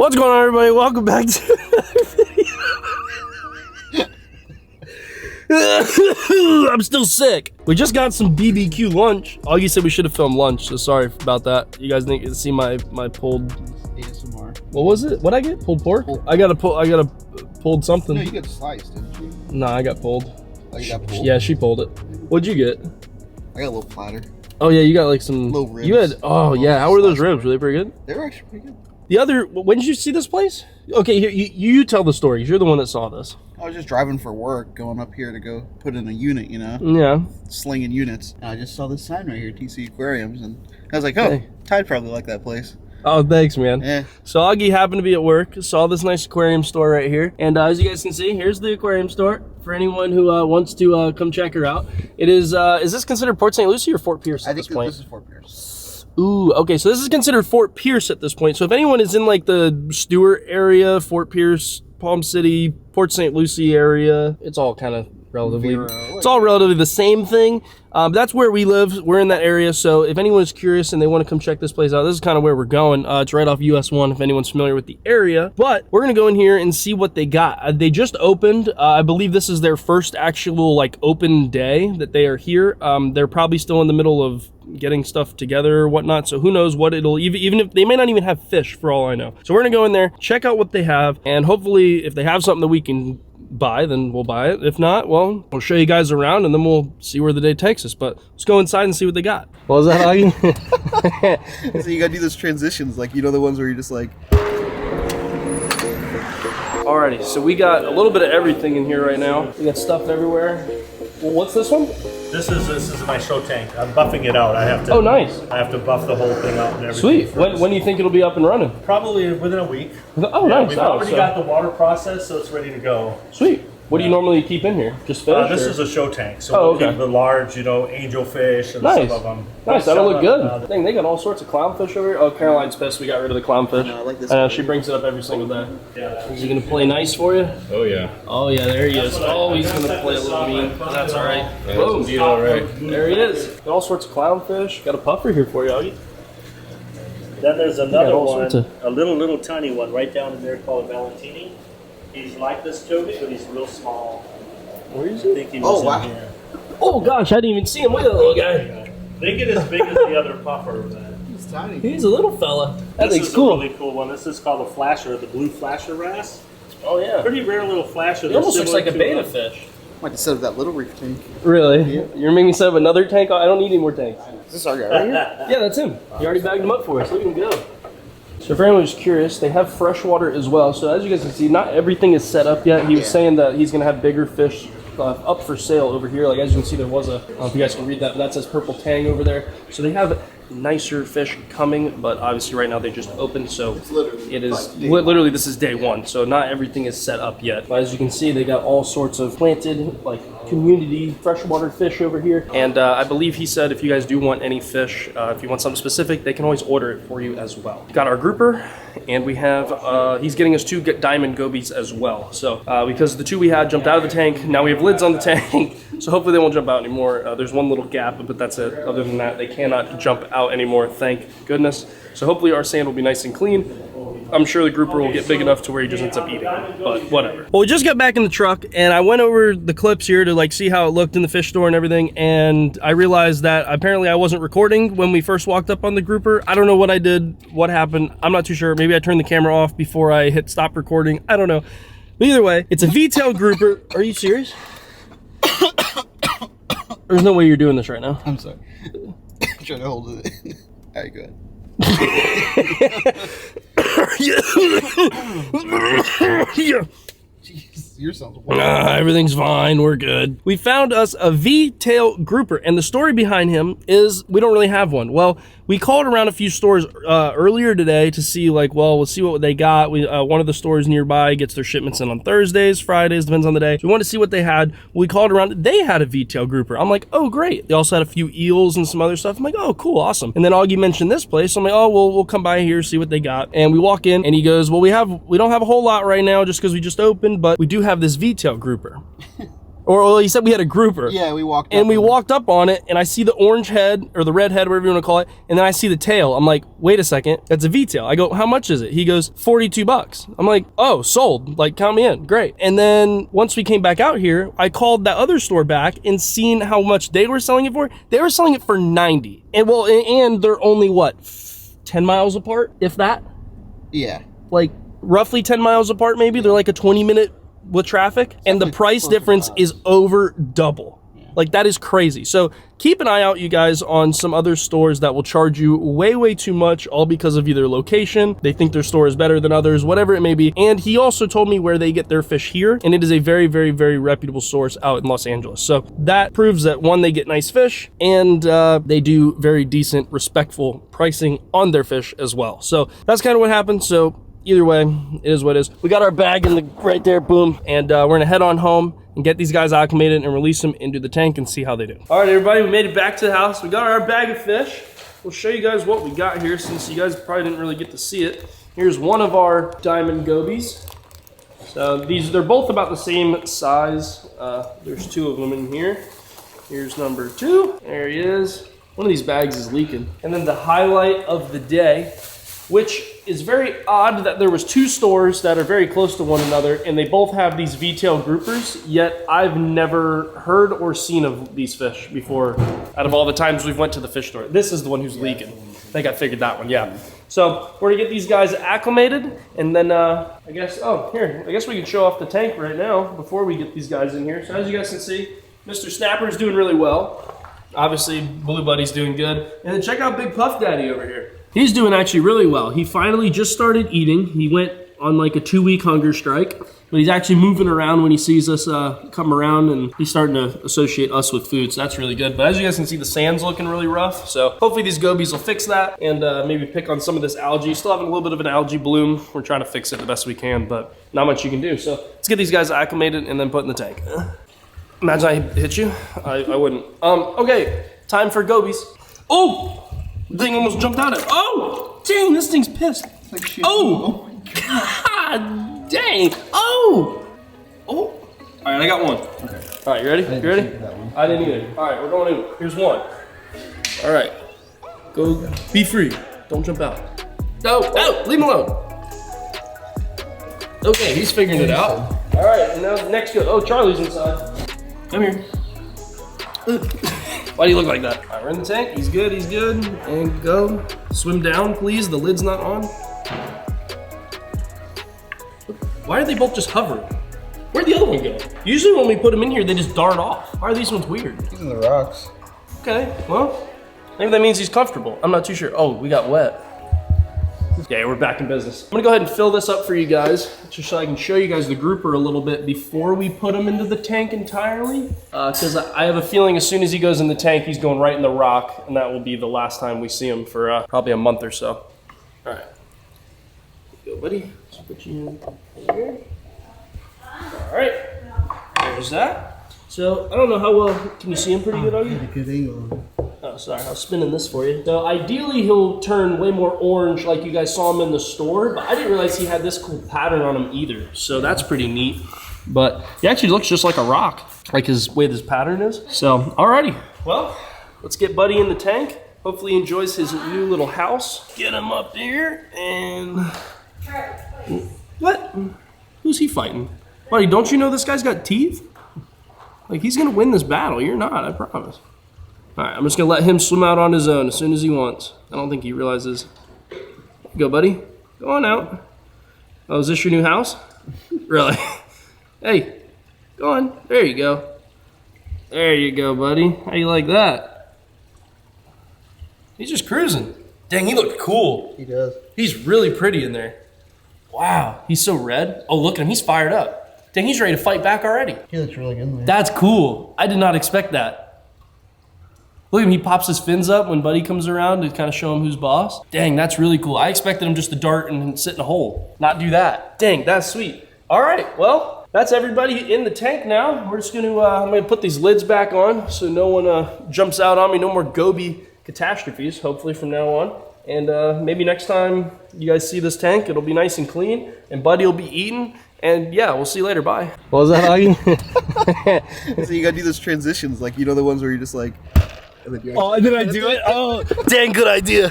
What's going on, everybody? Welcome back to another video. I'm still sick. We just got some BBQ lunch. Augie said we should have filmed lunch, so sorry about that. You guys didn't get to see my pulled ASMR. What was it? What'd I get? Pulled pork? I got a pulled something. No, you got sliced, didn't you? No, I got pulled. Oh, you got pulled? Yeah, she pulled it. What'd you get? I got a little platter. Oh yeah, you got like some little ribs. You had yeah. How were those ribs? Were they pretty good? They were actually pretty good. The other, when did you see this place? Okay, here, you tell the story. You're the one that saw this. I was just driving for work, going up here to go put in a unit, you know? Yeah. Slinging units. And I just saw this sign right here, TC Aquariums, and I was like, oh, hey. Tide probably like that place. Oh, thanks, man. Yeah. So Augie happened to be at work, saw this nice aquarium store right here. And as you guys can see, here's the aquarium store for anyone who wants to come check her out. It is this considered Port St. Lucie or Fort Pierce at this point? This is Fort Pierce. Ooh, okay, so this is considered Fort Pierce at this point. So if anyone is in like the Stewart area, Fort Pierce, Palm City, Port St. Lucie area, it's all kind of relatively, it's all relatively the same thing. That's where we live. We're in that area. So if anyone is curious and they want to come check this place out, this is kind of where we're going. It's right off US 1 if anyone's familiar with the area. But we're going to go in here and see what they got. They just opened. I believe this is their first actual like open day that they are here. They're probably still in the middle of getting stuff together or whatnot. So who knows what it'll, even if they may not even have fish for all I know. So we're going to go in there, check out what they have. And hopefully if they have something that we can buy, then we'll buy it. If not, well, we'll show you guys around and then we'll see where the day takes us. But let's go inside and see what they got. What was that, Augie? So you gotta do those transitions, like, you know, the ones where you're just like... Alrighty, so we got a little bit of everything in here right now. We got stuff everywhere. Well, what's this one? This is my show tank. I'm buffing it out. I have to. Oh, nice. I have to buff the whole thing out and everything. Sweet. When do you think it'll be up and running? Probably within a week. Oh, nice. We've already got the water processed, so it's ready to go. Sweet. What do you normally keep in here? Just fish? This is a show tank, so we'll keep the large, you know, angelfish and some of them. Nice, that'll look good. Dang, they got all sorts of clownfish over here. Oh, Caroline's pissed we got rid of the clownfish. I like this. I know, she brings it up every single day. Yeah. Is he gonna play nice for you? Oh yeah. Oh yeah, there he is. Oh, he's gonna play a little mean, but that's all right. Boom. All right. There he is. Got all sorts of clownfish. Got a puffer here for you, Augie. Then there's another one, a little tiny one right down in there called Valentini. He's like this toby, but he's real small. Where is he? I think he was wow. in here. Oh gosh, I didn't even see him. Look at that little guy. They get as big as the other puffer. He's tiny. He's a little fella. That This thing's is cool. a really cool one. This is called a flasher, the blue flasher wrasse. Oh yeah. Pretty rare little flasher. It almost looks like a beta fish. Might have set up that little reef tank. Really? Yeah. You're making me set up another tank? I don't need any more tanks. Is this our guy right here? Yeah, that's him. He already bagged him up for us. Look at him go. So if anyone was curious, they have freshwater as well. So as you guys can see, not everything is set up yet. He was saying that he's going to have bigger fish up for sale over here. Like as you can see, there was a, I don't know if you guys can read that, but that says Purple Tang over there. So they have nicer fish coming, but obviously right now they just opened, so it is literally this is day one, so not everything is set up yet. But as you can see, they got all sorts of planted like community freshwater fish over here, and I believe he said if you guys do want any fish, if you want something specific, they can always order it for you as well. Got our grouper, and we have he's getting us 2 diamond gobies as well. So because the 2 we had jumped out of the tank, now we have lids on the tank, so hopefully they won't jump out anymore. There's one little gap, but that's it. Other than that, they cannot jump out anymore, thank goodness. So hopefully our sand will be nice and clean. I'm sure the grouper will get big enough to where he just ends up eating it, but whatever. Well, we just got back in the truck and I went over the clips here to like see how it looked in the fish store and everything, and I realized that apparently I wasn't recording when we first walked up on the grouper. I don't know what I did, what happened, I'm not too sure. Maybe I turned the camera off before I hit stop recording, I don't know. But either way, it's a V-tail grouper. Are you serious? There's no way you're doing this right now. I'm sorry. I'm trying to hold it. All right, go ahead. Jeez, yours sounds wild. Everything's fine, we're good. We found us a V-tail grouper, and the story behind him is we don't really have one. Well, we called around a few stores earlier today to see, like, well, we'll see what they got. One of the stores nearby gets their shipments in on Thursdays, Fridays, depends on the day. So we wanted to see what they had. We called around, they had a V-tail grouper. I'm like, oh, great. They also had a few eels and some other stuff. I'm like, oh, cool, awesome. And then Augie mentioned this place. So I'm like, oh, well, we'll come by here, see what they got. And we walk in, and he goes, well, we don't have a whole lot right now just because we just opened, but we do have this V-tail grouper. Or he said we had a grouper. Yeah, we walked and up we walked up on it, and I see the orange head, or the red head, whatever you want to call it, and then I see the tail. I'm like, wait a second, that's a V-tail. I go, how much is it? He goes, $42. I'm like, oh, sold. Like, count me in. Great. And then once we came back out here, I called that other store back and seen how much they were selling it for. They were selling it for $90. And well, and they're only what, 10 miles apart, if that? Yeah. Like roughly 10 miles apart, maybe. They're like a 20-minute with traffic, and the price difference is over double. Like, that is crazy. So keep an eye out, you guys, on some other stores that will charge you way too much, all because of either location, they think their store is better than others, whatever it may be. And he also told me where they get their fish here, and it is a very reputable source out in Los Angeles. So that proves that, one, they get nice fish, and they do very decent, respectful pricing on their fish as well. So that's kind of what happened. So either way, it is what it is. We got our bag in the right there, boom, and we're gonna head on home and get these guys acclimated and release them into the tank and see how they do. All right, everybody, we made it back to the house. We got our bag of fish. We'll show you guys what we got here, since you guys probably didn't really get to see it. Here's one of our diamond gobies. So they're both about the same size. There's two of them in here. Here's number 2. There he is. One of these bags is leaking. And then the highlight of the day, which is very odd that there was 2 stores that are very close to one another, and they both have these V-tail groupers, yet I've never heard or seen of these fish before out of all the times we've went to the fish store. This is the one who's leaking. I think I figured that one, yeah. So we're gonna get these guys acclimated, and then I guess we can show off the tank right now before we get these guys in here. So as you guys can see, Mr. Snapper's doing really well. Obviously, Blue Buddy's doing good. And then check out Big Puff Daddy over here. He's doing actually really well. He finally just started eating. He went on like a 2-week hunger strike, but he's actually moving around when he sees us come around, and he's starting to associate us with food, so that's really good. But as you guys can see, the sand's looking really rough, so hopefully these gobies will fix that, and maybe pick on some of this algae. Still having a little bit of an algae bloom. We're trying to fix it the best we can, but not much you can do. So let's get these guys acclimated and then put in the tank. Imagine I hit you. I wouldn't. Okay, time for gobies. Oh! The thing almost jumped out at. Oh! Dang, this thing's pissed. Like shit. Oh! God dang! Oh! Oh! All right, I got one. Okay. All right, you ready? You ready? I didn't either. All right, we're going in. Here's one. All right. Go. Be free. Don't jump out. No! No! Leave him alone. Okay, he's figuring it out. All right, and now the next go. Oh, Charlie's inside. Come here. Why do you look like that? All right, we're in the tank. He's good, he's good. And go. Swim down, please. The lid's not on. Why are they both just hovering? Where'd the other one go? Usually when we put them in here, they just dart off. Why are these ones weird? These are the rocks. Okay, well, maybe that means he's comfortable. I'm not too sure. Oh, we got wet. Yeah, we're back in business. I'm gonna go ahead and fill this up for you guys, just so I can show you guys the grouper a little bit before we put him into the tank entirely. Because I have a feeling as soon as he goes in the tank, he's going right in the rock, and that will be the last time we see him for probably a month or so. All right. Go, buddy. Let's put you in here. All right. There's that. So, I don't know how well, can you see him pretty good, Augie? Good angle. Oh, sorry, I was spinning this for you. So ideally he'll turn way more orange like you guys saw him in the store, but I didn't realize he had this cool pattern on him either. So that's pretty neat. But he actually looks just like a rock, like his way this pattern is. So, alrighty. Well, let's get Buddy in the tank. Hopefully he enjoys his new little house. Get him up there and... What? Who's he fighting? Buddy, don't you know this guy's got teeth? Like, he's gonna win this battle. You're not, I promise. All right, I'm just gonna let him swim out on his own as soon as he wants. I don't think he realizes. Go, buddy. Go on out. Oh, is this your new house? Really? Hey, go on. There you go. There you go, buddy. How you like that? He's just cruising. Dang, he looked cool. He does. He's really pretty in there. Wow, he's so red. Oh, look at him. He's fired up. Dang, he's ready to fight back already. He looks really good in there. That's cool. I did not expect that. Look at him, he pops his fins up when Buddy comes around to kind of show him who's boss. Dang, that's really cool. I expected him just to dart and sit in a hole, not do that. Dang, that's sweet. All right, well, that's everybody in the tank now. We're just gonna, I'm gonna put these lids back on so no one jumps out on me, no more goby catastrophes, hopefully from now on. And maybe next time you guys see this tank, it'll be nice and clean, and Buddy will be eating. And yeah, we'll see you later. Bye. What was that, Augie? So you gotta do those transitions, like, you know, the ones where you're just like, and then you're Oh, did I do it? Oh, dang good idea.